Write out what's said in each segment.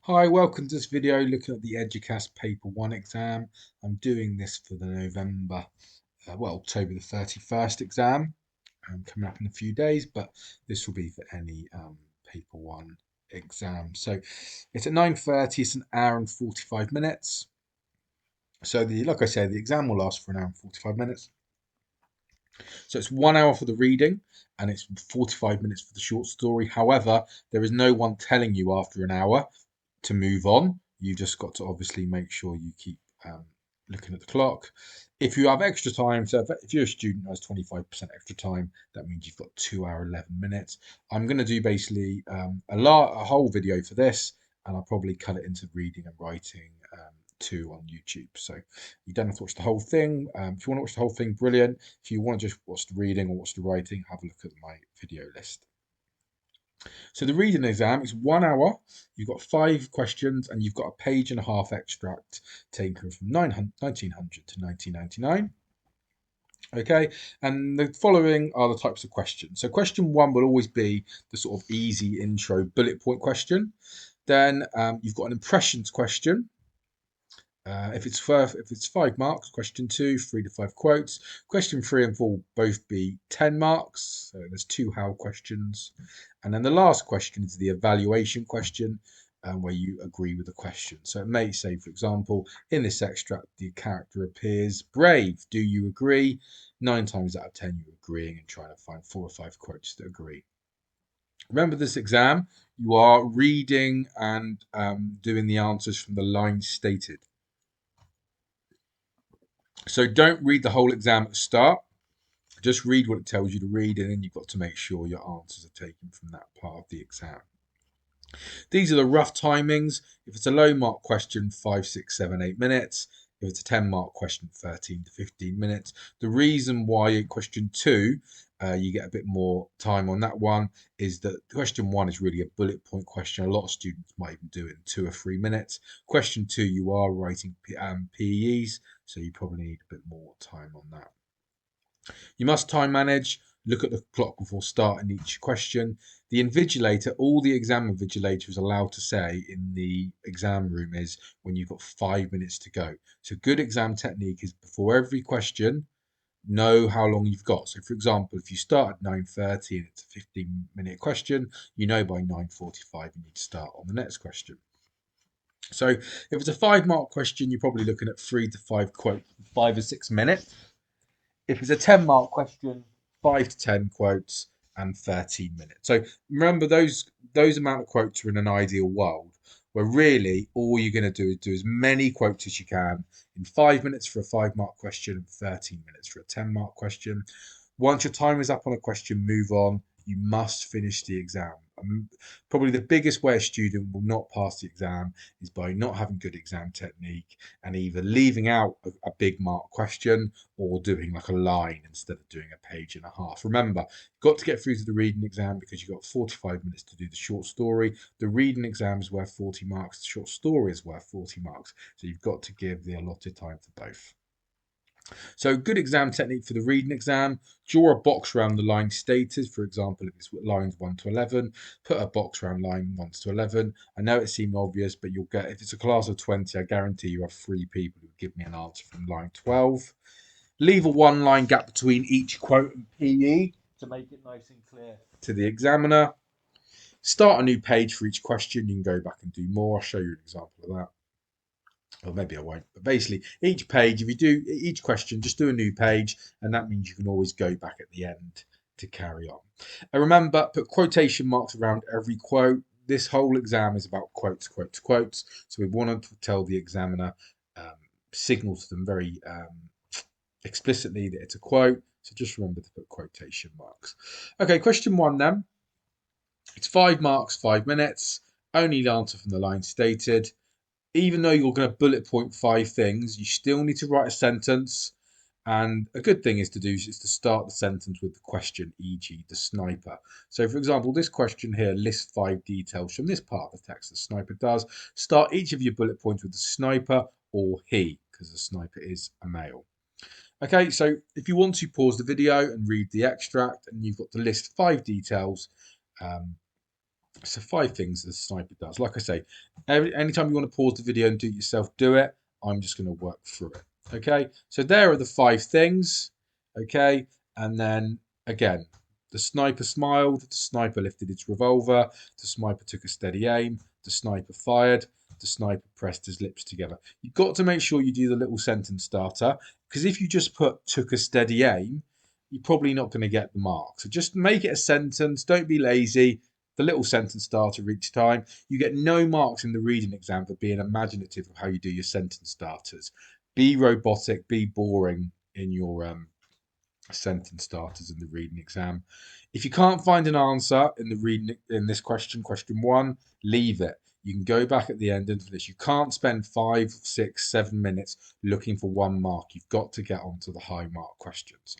Hi, welcome to this video looking at the EDUQAS Paper 1 exam. I'm doing this for the October the 31st exam, coming up in a few days, but this will be for any Paper 1 exam. So it's at 9:30, it's an hour and 45 minutes. So like I said, the exam will last for an hour and 45 minutes. So it's 1 hour for the reading and it's 45 minutes for the short story. However, there is no one telling you after an hour to move on. You've just got to obviously make sure you keep looking at the clock. If you have extra time, so if you're a student who has 25% extra time, that means you've got 2 hour 11 minutes. I'm going to do basically a whole video for this, and I'll probably cut it into reading and writing too on YouTube. So you don't have to watch the whole thing. If you want to watch the whole thing, brilliant. If you want to just watch the reading or watch the writing, have a look at my video list. So the reading exam is 1 hour. You've got 5 questions and you've got a page and a half extract taken from 1900 to 1999. Okay, and the following are the types of questions. So question one will always be the sort of easy intro bullet point question. Then you've got an impressions question. If it's 5 marks, question two, 3 to 5 quotes. Question three and four will both be 10 marks. So there's two how questions. And then the last question is the evaluation question, where you agree with the question. So it may say, for example, in this extract, the character appears brave. Do you agree? 9 times out of 10, you're agreeing and trying to find 4 or 5 quotes that agree. Remember this exam, you are reading and doing the answers from the lines stated. So don't read the whole exam at the start. Just read what it tells you to read, and then you've got to make sure your answers are taken from that part of the exam. These are the rough timings. If it's a low mark question, 5, 6, 7, 8 minutes. If it's a 10 mark question, 13 to 15 minutes. The reason why in question two, you get a bit more time on that one is that question one is really a bullet point question. A lot of students might even do it in 2 or 3 minutes. Question two, you are writing PEs, so you probably need a bit more time on that. You must time manage, look at the clock before starting each question. The invigilator, all the exam invigilator is allowed to say in the exam room is when you've got 5 minutes to go. So good exam technique is before every question, know how long you've got. So for example, if you start at 9:30 and it's a 15-minute question, you know by 9:45 you need to start on the next question. So if it's a 5 mark question, you're probably looking at 3 to 5 quotes, 5 or 6 minutes. If it's a 10-mark question, 5 to 10 quotes and 13 minutes. So remember those amount of quotes are in an ideal world where really all you're going to do is do as many quotes as you can in 5 minutes for a 5-mark question and 13 minutes for a 10-mark question. Once your time is up on a question, move on. You must finish the exam. Probably the biggest way a student will not pass the exam is by not having good exam technique and either leaving out a big mark question or doing like a line instead of doing a page and a half. Remember, you've got to get through to the reading exam because you've got 45 minutes to do the short story. The reading exam is worth 40 marks, the short story is worth 40 marks. So you've got to give the allotted time for both. So good exam technique for the reading exam, draw a box around the line stated. For example, if it's lines 1 to 11, put a box around line 1 to 11. I know it seemed obvious, but you'll get, if it's a class of 20, I guarantee you have 3 people who give me an answer from line 12. Leave a 1-line gap between each quote and PE to make it nice and clear to the examiner. Start a new page for each question. You can go back and do more. I'll show you an example of that. Or maybe I won't. But basically, each page, if you do each question, just do a new page, and that means you can always go back at the end to carry on. And remember, put quotation marks around every quote. This whole exam is about quotes, quotes, quotes. So we want to tell the examiner, signal to them very explicitly that it's a quote. So just remember to put quotation marks. Okay, question one then. It's 5 marks, 5 minutes. Only answer from the line stated. Even though you're going to bullet point 5 things, you still need to write a sentence. And a good thing is to start the sentence with the question, e.g. the sniper. So for example, this question here, list 5 details from this part of the text the sniper does. Start each of your bullet points with the sniper or he, because the sniper is a male. Okay, so if you want to pause the video and read the extract and you've got to list 5 details, So 5 things the sniper does. Like I say, anytime you want to pause the video and do it yourself, do it. I'm just going to work through it. Okay, so there are the 5 things. Okay, and then again, the sniper smiled, the sniper lifted its revolver, the sniper took a steady aim, the sniper fired, the sniper pressed his lips together. You've got to make sure you do the little sentence starter, because if you just put took a steady aim, you're probably not going to get the mark. So just make it a sentence, don't be lazy. The little sentence starter each time. You get no marks in the reading exam for being imaginative of how you do your sentence starters. Be robotic, be boring in your sentence starters in the reading exam. If you can't find an answer in the reading in this question 1, leave it. You can go back at the end and finish. You can't spend 5, 6, 7 minutes looking for 1 mark. You've got to get onto the high mark questions.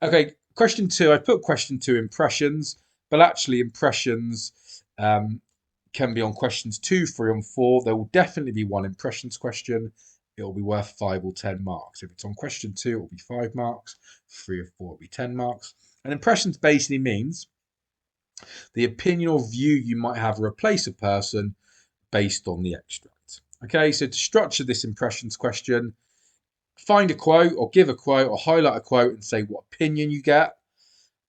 Okay, question 2. I put question 2 impressions, but actually impressions can be on questions 2, 3, and 4. There will definitely be 1 impressions question. It will be worth 5 or 10 marks. If it's on question 2, it will be 5 marks. 3 or 4 will be 10 marks. And impressions basically means the opinion or view you might have of a place or person based on the extract. Okay, so to structure this impressions question, find a quote or give a quote or highlight a quote and say what opinion you get.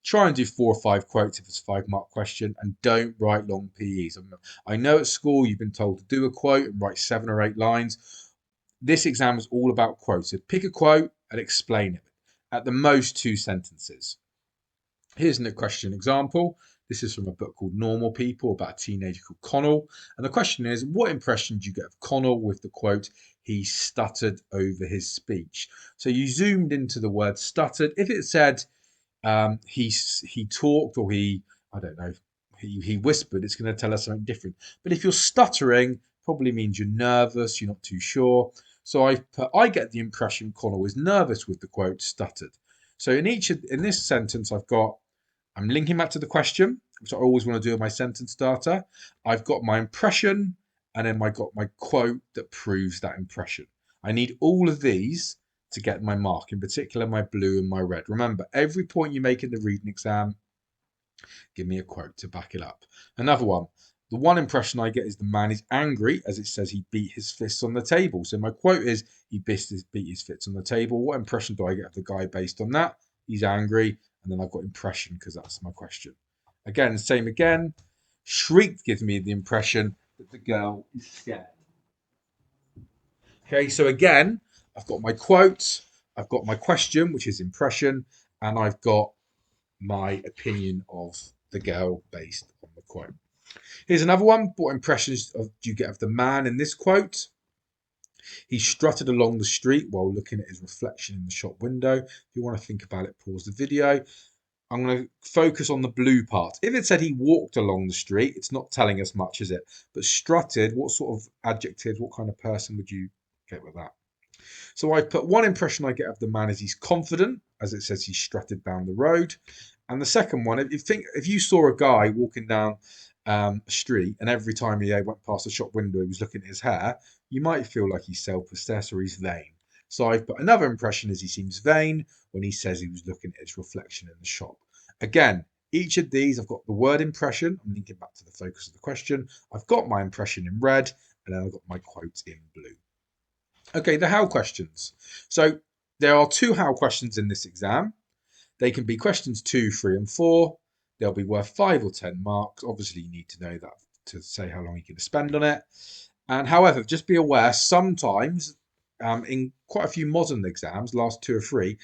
Try and do 4 or 5 quotes if it's a 5-mark question, and don't write long PEs. I know at school you've been told to do a quote and write 7 or 8 lines. This exam is all about quotes. So pick a quote and explain it. At the most 2 sentences. Here's a question example. This is from a book called Normal People about a teenager called Connell. And the question is, what impression do you get of Connell with the quote, he stuttered over his speech? So you zoomed into the word stuttered. If it said he talked or I don't know, he whispered, it's going to tell us something different. But if you're stuttering, probably means you're nervous, you're not too sure. So I get the impression Connell was nervous with the quote stuttered. So in this sentence, I'm linking back to the question, which I always want to do with my sentence starter. I've got my impression, and then I got my quote that proves that impression. I need all of these to get my mark, in particular my blue and my red. Remember, every point you make in the reading exam, give me a quote to back it up. Another one. The 1 impression I get is the man is angry, as it says he beat his fists on the table. So my quote is he beat his fists on the table. What impression do I get of the guy based on that? He's angry. And then I've got impression because that's my question. Again, same again. Shrieked gives me the impression that the girl is scared. Okay, so again, I've got my quote, I've got my question, which is impression, and I've got my opinion of the girl based on the quote. Here's another one. What impressions do you get of the man in this quote? He strutted along the street while looking at his reflection in the shop window. If you want to think about it, pause the video. I'm going to focus on the blue part. If it said he walked along the street, it's not telling us much, is it? But strutted, what sort of adjectives, what kind of person would you get with that? So I put 1 impression I get of the man is he's confident, as it says he strutted down the road. And the second one, if you saw a guy walking down a street and every time he went past a shop window he was looking at his hair, you might feel like he's self-possessed or he's vain. So I've put another impression is he seems vain when he says he was looking at his reflection in the shop. Again, each of these, I've got the word impression. I'm linking back to the focus of the question. I've got my impression in red, and then I've got my quote in blue. Okay, the how questions. So there are 2 how questions in this exam. They can be questions 2, 3, and 4. They'll be worth 5 or 10 marks. Obviously, you need to know that to say how long you're going to spend on it. And however, just be aware, sometimes in quite a few modern exams, last 2 or 3,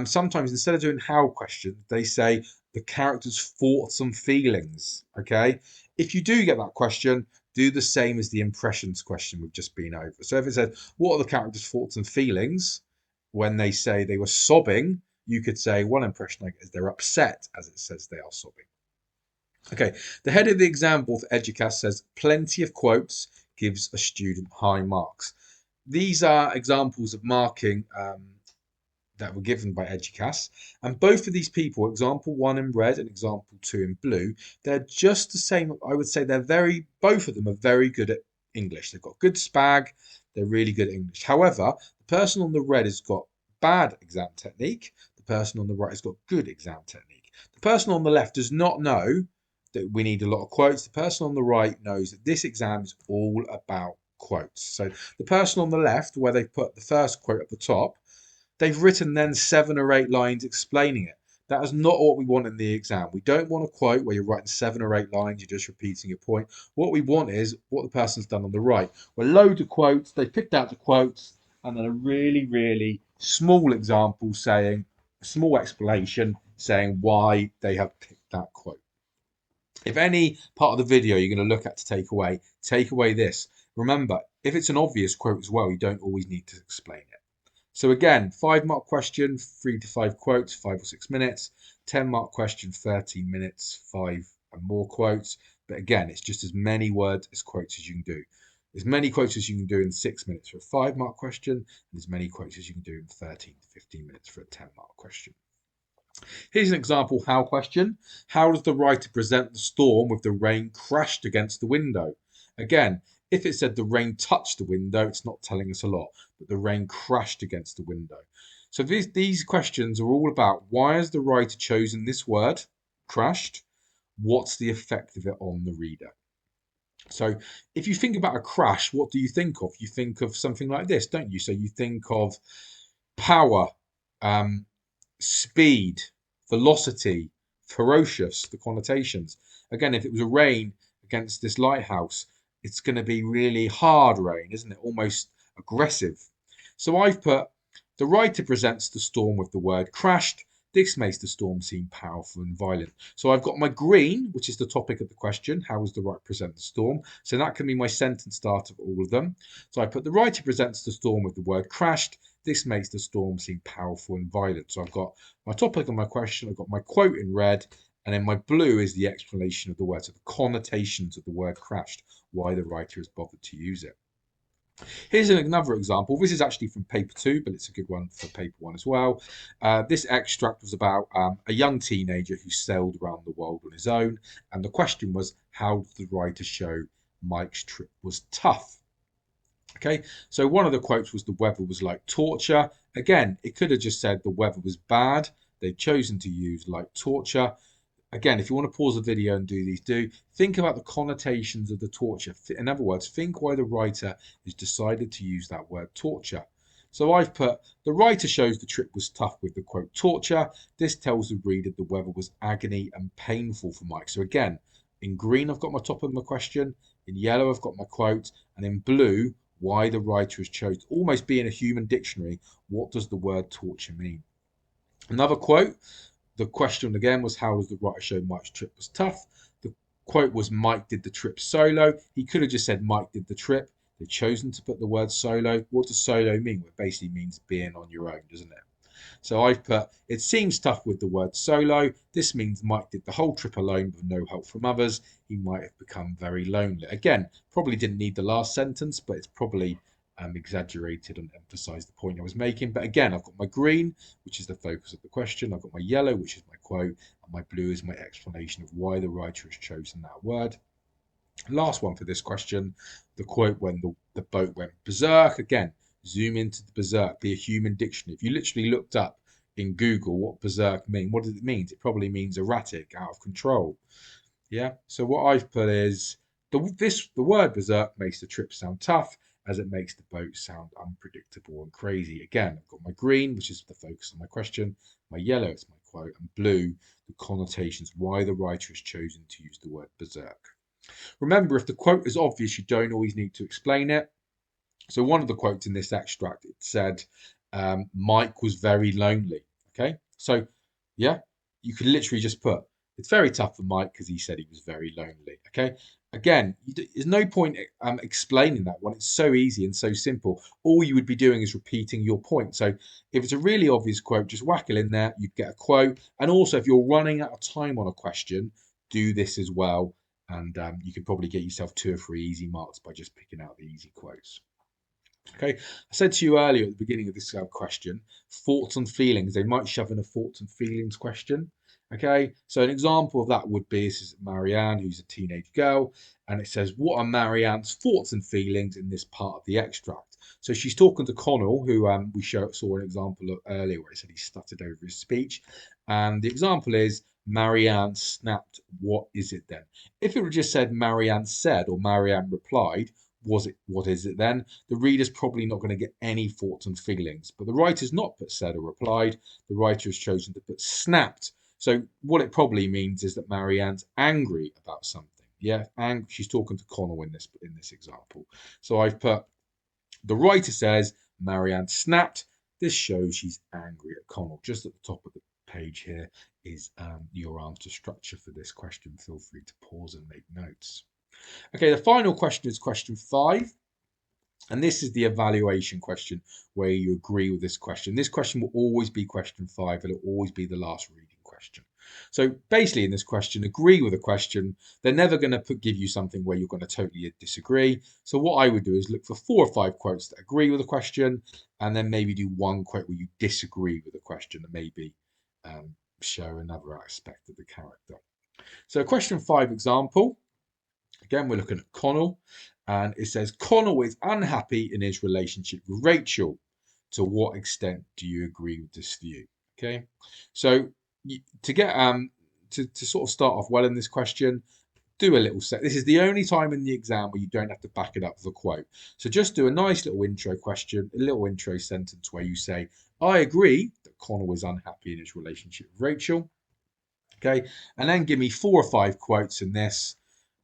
sometimes instead of doing how questions, they say the character's thoughts and feelings. Okay, if you do get that question, do the same as the impressions question we've just been over. So if it said, what are the character's thoughts and feelings when they say they were sobbing, you could say 1 impression I get is they're upset, as it says they are sobbing. Okay, the head of the example for EDUQAS says plenty of quotes gives a student high marks. These are examples of marking that were given by EDUQAS, and both of these people, example 1 in red and example 2 in blue, they're just the same. I would say both of them are very good at English. They've got good spag, they're really good at English. However, the person on the red has got bad exam technique, the person on the right has got good exam technique. The person on the left does not know that we need a lot of quotes. The person on the right knows that this exam is all about quotes. So the person on the left, where they've put the first quote at the top, they've written then 7 or 8 lines explaining it. That is not what we want in the exam. We don't want a quote where you're writing 7 or 8 lines, you're just repeating your point. What we want is what the person's done on the right. Well, loads of quotes, they picked out the quotes, and then a really, really small example saying, a small explanation saying why they have picked that quote. If any part of the video you're going to look at to take away this. Remember, if it's an obvious quote as well, you don't always need to explain it. So again, 5-mark question, 3 to 5 quotes, 5 or 6 minutes. 10-mark question, 13 minutes, 5 and more quotes. But again, it's just as many words as quotes as you can do. As many quotes as you can do in 6 minutes for a 5-mark question, and as many quotes as you can do in 13 to 15 minutes for a 10-mark question. Here's an example how question. How does the writer present the storm with the rain crashed against the window? Again, if it said the rain touched the window, it's not telling us a lot, but the rain crashed against the window. So these questions are all about why has the writer chosen this word, crashed? What's the effect of it on the reader? So if you think about a crash, what do you think of? You think of something like this, don't you? So you think of power, speed, velocity, ferocious, the connotations. Again, if it was a rain against this lighthouse, it's going to be really hard rain, isn't it? Almost aggressive. So I've put, the writer presents the storm with the word crashed. This makes the storm seem powerful and violent. So I've got my green, which is the topic of the question. How does the writer present the storm? So that can be my sentence start of all of them. So I put the writer presents the storm with the word crashed. This makes the storm seem powerful and violent. So I've got my topic and my question. I've got my quote in red. And then my blue is the explanation of the word. So the connotations of the word crashed, why the writer has bothered to use it. Here's another example. This is actually from paper 2, but it's a good one for paper 1 as well. This extract was about a young teenager who sailed around the world on his own. And the question was, how did the writer show Mike's trip was tough? Okay, so one of the quotes was the weather was like torture. Again, it could have just said the weather was bad. They've chosen to use like torture. Again, if you want to pause the video and do these, think about the connotations of the torture. In other words, think why the writer has decided to use that word torture. So I've put, the writer shows the trip was tough with the quote torture. This tells the reader the weather was agony and painful for Mike. So again, in green, I've got my top of my question. In yellow, I've got my quote. And in blue, why the writer has chosen, almost being a human dictionary, what does the word torture mean? Another quote. The question again was, how does the writer show Mike's trip was tough? The quote was, Mike did the trip solo. He could have just said Mike did the trip. They've chosen to put the word solo. What does solo mean? Well, it basically means being on your own, doesn't it? So I've put, it seems tough with the word solo. This means Mike did the whole trip alone with no help from others. He might have become very lonely. Again, probably didn't need the last sentence, but it's probably exaggerated and emphasized the point I was making. But again, I've got my green, which is the focus of the question. I've got my yellow, which is my quote, and my blue is my explanation of why the writer has chosen that word. Last one for this question, the quote when the boat went berserk. Again, zoom into the berserk, be a human dictionary. If you literally looked up in Google what berserk mean, what does it mean? It probably means erratic, out of control. Yeah. So what I've put is the word berserk makes the trip sound tough, as it makes the boat sound unpredictable and crazy. Again, I've got my green, which is the focus of my question, my yellow is my quote, and blue, the connotations, why the writer has chosen to use the word berserk. Remember, if the quote is obvious, you don't always need to explain it. So one of the quotes in this extract, it said, Mike was very lonely. Okay, so yeah, you could literally just put, it's very tough for Mike because he said he was very lonely. Okay, again, there's no point explaining that one. It's so easy and so simple. All you would be doing is repeating your point. So if it's a really obvious quote, just whack it in there, you'd get a quote. And also, if you're running out of time on a question, do this as well. And you could probably get yourself 2 or 3 easy marks by just picking out the easy quotes. Okay, I said to you earlier at the beginning of this question, thoughts and feelings. They might shove in a thoughts and feelings question. Okay, so an example of that would be, this is Marianne, who's a teenage girl, and it says, what are Marianne's thoughts and feelings in this part of the extract? So she's talking to Connell, who we saw an example of earlier where he said he stuttered over his speech. And the example is, Marianne snapped. What is it then? If it would just said Marianne said or Marianne replied, was it what is it then? The reader's probably not going to get any thoughts and feelings. But the writer's not put said or replied. The writer has chosen to put snapped. So what it probably means is that Marianne's angry about something. Yeah, and she's talking to Connell in this example. So I've put the writer says Marianne snapped. This shows she's angry at Connell. Just at the top of the page here is your answer structure for this question. Feel free to pause and make notes. Okay, the final question is question 5. And this is the evaluation question where you agree with this question. This question will always be question 5. It'll always be the last reading question. So basically in this question, agree with a question. They're never going to give you something where you're going to totally disagree. So what I would do is look for 4 or 5 quotes that agree with the question, and then maybe do one quote where you disagree with the question and maybe show another aspect of the character. So question 5 example. Again, we're looking at Connell, and it says Connell is unhappy in his relationship with Rachel. To what extent do you agree with this view? Okay, so to get to sort of start off well in this question, do a little set. This is the only time in the exam where you don't have to back it up with a quote. So just do a nice little intro question, a little intro sentence where you say, I agree that Connell is unhappy in his relationship with Rachel. Okay, and then give me 4 or 5 quotes in this.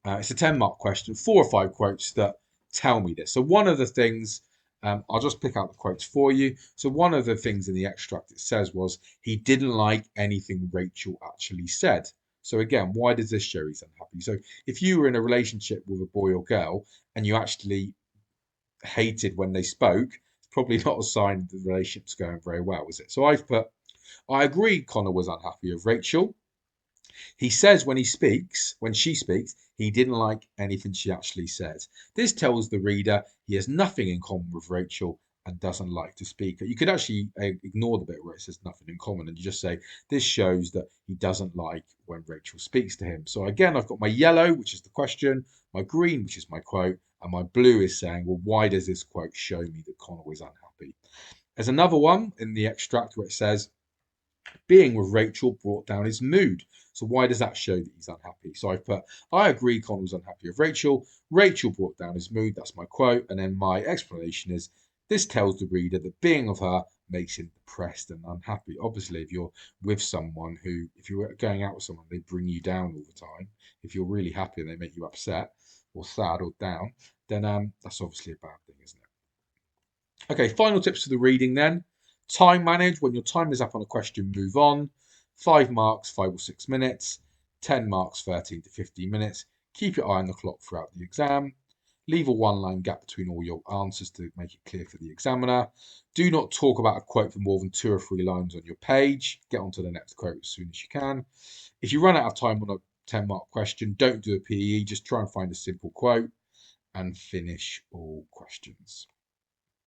It's a 10-mark question, 4 or 5 quotes that tell me this. So one of the things, I'll just pick out the quotes for you. So one of the things in the extract it says was, he didn't like anything Rachel actually said. So again, why does this show he's unhappy? So if you were in a relationship with a boy or girl and you actually hated when they spoke, it's probably not a sign the relationship's going very well, is it? So I've put, I agree Connor was unhappy with Rachel. He says when she speaks, he didn't like anything she actually says. This tells the reader he has nothing in common with Rachel and doesn't like to speak. You could actually ignore the bit where it says nothing in common and you just say, this shows that he doesn't like when Rachel speaks to him. So again, I've got my yellow, which is the question, my green, which is my quote, and my blue is saying, well, why does this quote show me that Connell is unhappy? There's another one in the extract where it says, being with Rachel brought down his mood. So why does that show that he's unhappy? So I've put, I agree Connell's unhappy with Rachel. Rachel brought down his mood. That's my quote. And then my explanation is, this tells the reader that being with her makes him depressed and unhappy. Obviously, if you're with someone who, if you're going out with someone, they bring you down all the time. If you're really happy and they make you upset or sad or down, then that's obviously a bad thing, isn't it? Okay, final tips for the reading then. Time manage. When your time is up on a question, move on. 5 marks, 5 or 6 minutes. 10 marks, 13 to 15 minutes. Keep your eye on the clock throughout the exam. Leave a 1-line gap between all your answers to make it clear for the examiner. Do not talk about a quote for more than 2 or 3 lines on your page. Get on to the next quote as soon as you can. If you run out of time on a 10-mark question, don't do a PE. Just try and find a simple quote and finish all questions.